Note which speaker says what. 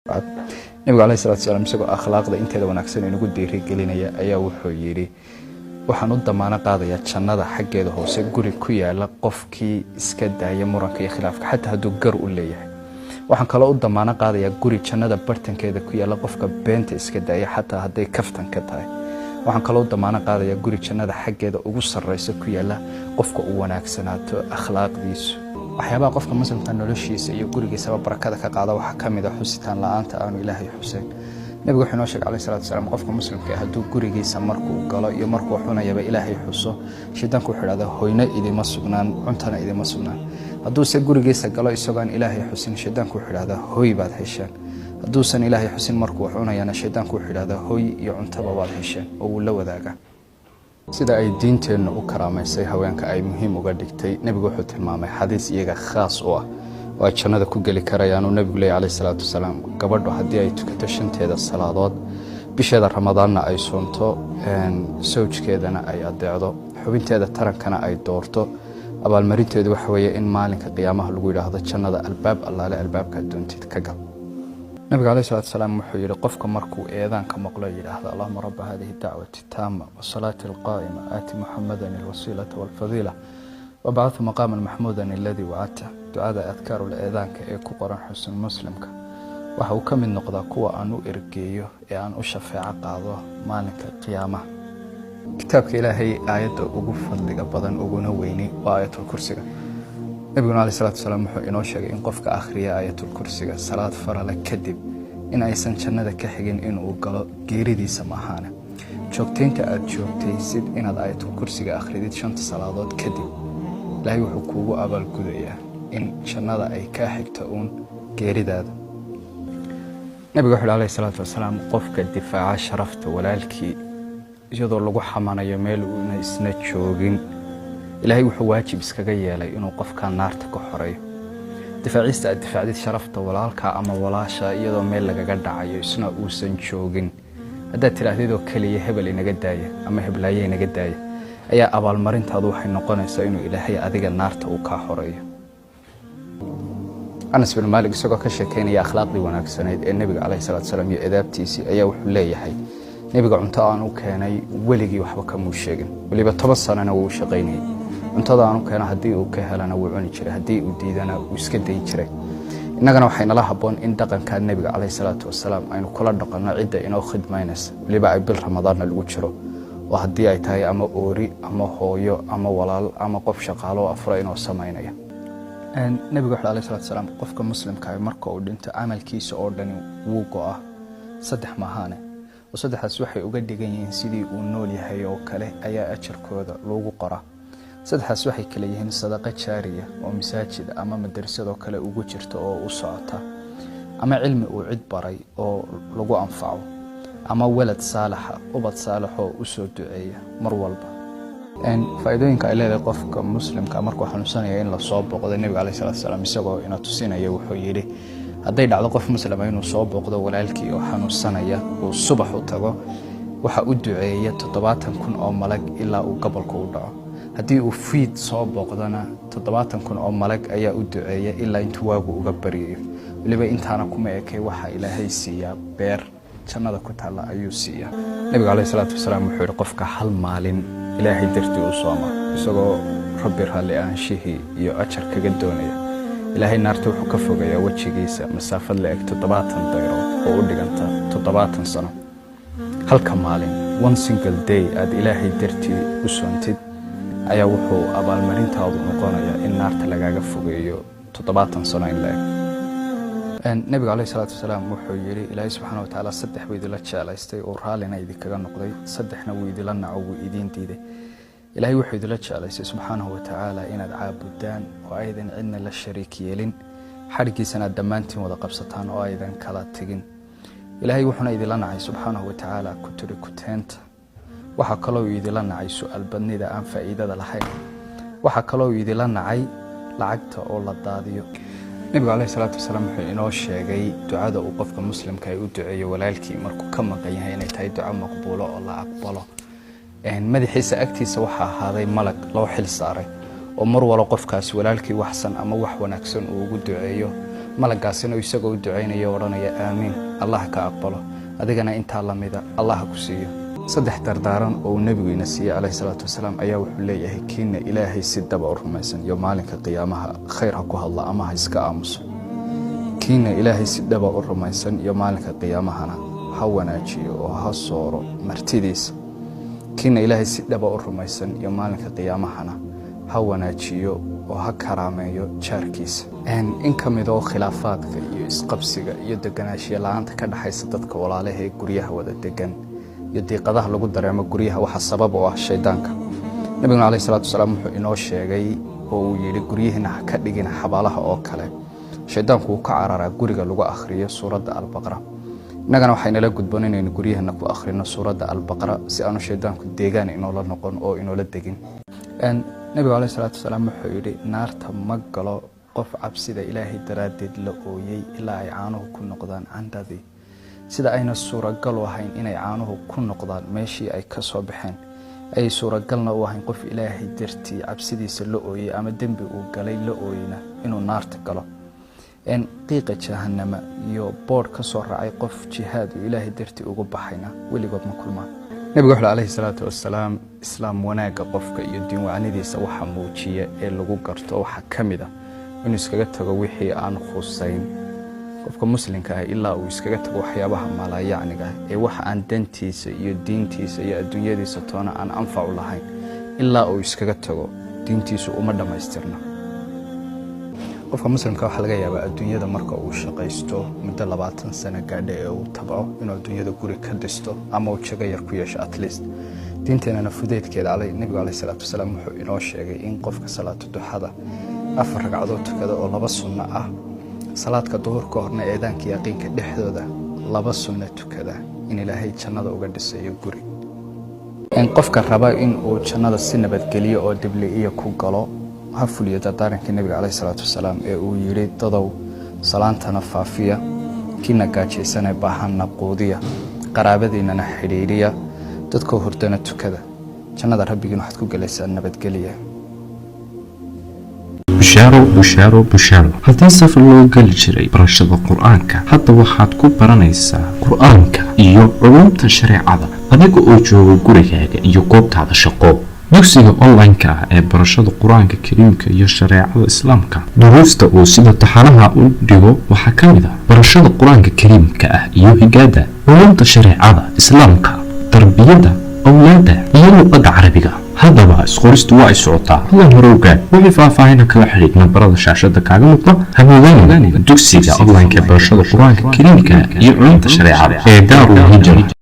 Speaker 1: nabiga alayhi salaatu wasalaam isagoo akhlaaqda inteeda wanaagsan inagu dhiirigelinaya ayaa wuxuu yiri waxaan u damaana qaadayaa jannada xaggeeda hoose guri ku yaala qofkii iska daaya muranka iyo khilaafka xataa hadduu gar u leeyahay. waxaan kaloo u damaana qaadayaa guri jannada bartankeeda ku yaala qofka beenta iska daaya xataa hadday kaftan ka tahay. waxaan kaloo u damaana qaadayaa guri jannada xaggeeda ugu sarreysa ku yaala qofka uu wanaagsanaato akhlaaqdiisu. waxyaabaha qofka muslimka noloshiisa iyo gurigiisaba barakada ka qaada waxa kamid ah xusitaan la'aanta aanu ilaahay xuseen. nabigu wuxuu noo sheegay alayhi salaatu wasalaam qofka muslimka hadduu gurigiisa markuu galo iyo markuu xunayaba ilaahay xuso shaydaanku wuxuu yiraahdaa hoyna idima sugnaan cuntana idima sugnaan. hadduu se gurigiisa galo isagoo aan ilaahay xusin shaydaanku wuxuu yiraahdaa hoy baad hesheen. hadduusan ilaahay xusin markuu xunayana shaydaanku wuxuu yiraahdaa hoy iyo cuntaba waad hesheen oo uu la wadaaga. sida ay diinteenna u karaamaysay haweenka ay muhiim uga dhigtay nabigu wuxuu tilmaamay xadiis iyaga khaas u ah oo ay jannada ku geli karayaan oo nabigu leeyahay alayhi salaatu wasalaam gabadhu haddii ay tukato shanteeda salaadood bisheeda ramadaanna ay soonto sawjkeedana ay adeecdo xubinteeda tarankana ay doorto abaalmarinteedu waxa weeye in maalinka qiyaamaha lagu yiraahdo jannada albaab allaale albaabka doontid ka gal. nabiga alayhi salaatu wasalaam wuxuu yiri qofka markuu eedaanka maqlo yiraahdo allahumma rabb hadhihi da'wati tamma wa salati alqa'ima ati muhammadan alwasilata walfadila wa ba'athu maqaman mahmudan alladhi wa'ata. ducada adkaarul eedaanka ee ku qoran xusn muslimka waxa uu kamid noqdaa kuwa aan u ergeeyo ee aan u shafaaco qaado maalinka qiyaamaha. kitaabka ilaahay aayadda ugu fadliga badan uguna weyni waa aayatul kursiga. nabigu alayhi salaatu wasalaam wuxuu inoo sheegay in qofka akhriya aayatul kursiga salaad farala kadib in aysan jannada ka xigin inuu galo geeridiisa ma ahaane. joogteynta aad joogtaysid inaad aayatul kursiga akhridid shanta salaadood kadib ilaahay wuxuu kuugu abaalgudayaa in jannada ay ka xigto uun geeridaada. nabiga wuxuu alayhi salaatu wasalaam qofka difaaca sharafta walaalkii iyadoo lagu xamanayo meel uuna isna joogin ilaahay wuxuu waajib iskaga yeelay inuu qofka naarta ka xoreeyo. difaacista aad difaacdid sharafta walaalka ama walaasha iyadoo meel lagaga dhacayo isna uusan joogin haddaad tidhaahdid oo keliya hebel inaga daaya ama heblaaye inaga daaya ayaa abaalmarintaadu waxay noqonaysaa inuu ilaahay adiga naarta uu kaa xoreeyo. Anas bin Malik isagoo ka sheekeynaya akhlaaqdii wanaagsaneed ee nabiga alayhi salaatu wasalaam iyo edaabtiisii ayaa wuxuu leeyahay nabiga cunto aan u keenay weligii waxba kama sheegin waliba 10 sanana wuu shaqeynayay. cuntada aan u keenay haddii uu ka helana wuu cuni jiray haddii uu diidana wuu iska day jiray. innagana waxay nala haboon in dhaqanka nabiga alayhi salaatu wasalaam aynu kula dhaqanno cidda inoo khidmaynaysa waliba ay bil ramadaanna lagu jiro oo haddii ay tahay ama oori ama hooyo ama walaal ama qof shaqaalo afro inoo sameynaya. nabiga alayhi salaatu wasalaam qofka muslimka ah marka uu dhinto amalkiisa oo dhan wuu go'aa saddex maahaane oo saddexaas waxay uga dhigan yihiin sidii uu nool yahay oo kale ayaa ajarkooda lagu qoraa. saddexaas waxay kala yihiin sadaqa jaariya oo masaajid ama madrasado kale ugu jirto oo u socota ama cilmi uu cid baray oo lagu anfaco ama walad saalaxa ubad saalaxo u soo duceeya mar walba. faa'iidooyinka ay leedahay qofka muslimka markuu xanuunsanaya in la soo booqdo nabiga alayhi salaatu wasalaam isagoo ina tusinaya wuxuu yiri hadday dhacdo qof muslim inuu soo booqdo walaalkii oo xanuunsanaya uu subax u tago waxa uu duceeyaa 70,000 oo malag ilaa uu gobolka u dhaco. haddii uu fiid soo booqdana 70,000 oo malag ayaa u duceeya ilaa intuu waagu uga bariyo. waliba intaana kuma ekay waxa ilaahay siiyaa beer jannada ku taala ayuu siiyaa. nabiga alayhi salaatu wasalaam wuxuu yiri qofka hal maalin ilaahay dartii u sooma isagoo rabbi raalli aanshihi iyo ajar kaga doonaya ilaahay naarta wuxuu ka fogayaa wajigiisa masaafad la eg 70 dayro oo u dhiganta 70 sano. halka maalin one single day aad ilaahay dartii u soontid ayaa wuxuu abaalmarintaadu noqonayaa in naarta lagaaga fogeeyo 70 sano in la eg. nabiga alayhi salaatu wasalaam wuxuu yiri ilaahay subxaanahu wa ta'aala saddex weyd la jecelaystay oo raalina idinkaga noqday saddexna weyd la naco idin diiday. ilaahay wuxuu idin la jecelaystay subxaanahu wa ta'aala inaad caabudaan oo aydan cidna la shariik yeelin xarigiisana dhammaantiin wada qabsataan oo aydan kala tagin. ilaahay wuxuuna idin la nacay subxaanahu wa ta'aala ku tiri ku teenta waxa kaloo idin la nacay su'aal badnida aan faa'iidada lahayn. waxa kaloo idin la nacay lacagta oo la daadiyo. nabiga alayhi salaatu wasalaam wuxuu inoo sheegay ducada uu qofka muslimka ay u duceeyo walaalkii markuu ka maqan yahay inay tahay duco maqbuulo oo la aqbalo. madaxiisa agtiisa waxa ahaaday malag loo xil saaray oo mar wala qofkaas walaalkii waxsan ama wax wanaagsan uu ugu duceeyo malagaasina isagoo u ducaynaya odhanaya aamiin allah ka aqbalo adigana intaa lamida allah ku siiyo. saddex dardaaran oo nebigu ina siiyay calayhi salaatu wasalaam ayaa wuxuu leeyahay kiina ilaahay si dhab ah u rumaysan iyo maalinka qiyaamaha khayr ha ku hadla ama ha iska aamuso. kiina ilaahay si dhab ah u rumaysan iyo maalinka qiyaamahana ha wanaajiyo oo ha sooro martidiisa. kiina ilaahay si dhab ah u rumaysan iyo maalinka qiyaamahana ha wanaajiyo oo ha karaameeyo jaarkiisa. in ka mid oo khilaafaadka iyo isqabsiga iyo deganaanshiya la'aanta ka dhaxaysa dadka walaalaha ee guryaha wada degan iyo diiqadaha lagu dareemo guryaha waxa sabab u ah shaydaanka. nabiguna calayhi salaatu wasalaam wuxuu inoo sheegay oo uu yidhi guryihiina ha ka dhigin xabaalaha oo kale. shaydaanku wuu ka cararaa guriga lagu akhriyo suuradda albaqara. innagana waxaynala gudboon inaynu guryaheena ku akhrino suuradda albaqara si aanu shaydaanku deegaan inoola noqon oo inoola degin. nabigu calayhi salaatu wasalaam wuxuu yidhi naarta ma galo qof cabsida ilaahay daraaddeed la ooyey ilaa ay caanuhu ku noqdaan candhadii, sida ayna suuragal u ahayn inay caanuhu ku noqdaan meeshii ay ka soo baxeen ayay suuragalna u ahayn qof ilaahay dartii cabsidiisa la ooyey ama dembi uu galay la ooyeyna inuu naarta galo. qiiqa jahannama iyo boodh ka soo raacay qof jihaad uu ilaahay dartii ugu baxayna weligood ma kulmaan. nebigu wuxuu calayhi salaatu wasalaam islaam wanaagga qofka iyo diin wacnidiisa waxa muujiya ee lagu garto waxaa ka mid ah inuu iskaga tago wixii aan khusayn qofka muslimka ah ilaa uu iskaga tago waxyaabaha maalaayacniga ee waxa aan dantiisa iyo diintiisa iyo adduunyadiisa toona aan anfac u lahayn ilaa uu iskaga tago diintiisu uma dhammaystirna. qofka muslimka waxaa laga yaabaa adduunyada marka uu shaqaysto muddo 20 sano gaadha ee uu tabco inuu adduunyada guri ka dhisto ama uu jago yar ku yeesho at least. diinteenana fudeedkeeda nebigu calayhi salaatu wasalaam wuxuu inoo sheegay in qofka salaatu duxada 4 ragcadood tukada oo 2 sunno ah, salaadka duhur ka horna eedaanka yaqiinka dhexdooda 2 sunno tukada in ilaahay jannada uga dhisayo guri. qofka raba in uu jannada si nabadgeliyo oo dibliiyo ku galo ha fuliyo dardaaranka nebiga calayhi salaatu wasalaam ee uu yidhi dadow salaantana faafiya, kiina gaajaysanee baahanna quudiya, qaraabadiinnana xidhiiriya, dadkoo hurdana tukada, jannada rabbigiin waxaad ku gelaysaa nabadgeliya.
Speaker 2: bushaaro haddii safar loo geli jiray barashada qur-aanka hadda waxaad ku baranaysaa qur-aanka iyo culumta shareecada adiga oo jooga gurigaaga iyo goobtaada shaqo. dugsiga online-ka ah ee barashada qur-aanka kariimka iyo shareecada islaamka duruusta uu sida taxanaha u dhigo waxaa ka mid ah barashada qur-aanka kariimka ah iyo higaada, culumta shareecada islaamka, tarbiyada awlaada iyo luqadda carabiga. haddaba isqoristu waa ay socotaa. hadan hore ogaad wixii faahfaahin kala xidhiidh nambarada shaashada kaaga muuqda. hamoodaan dugsiga online-ka ee barashada qur-aanka kariimka iyo culumta shareecada ee Daarul Hijra.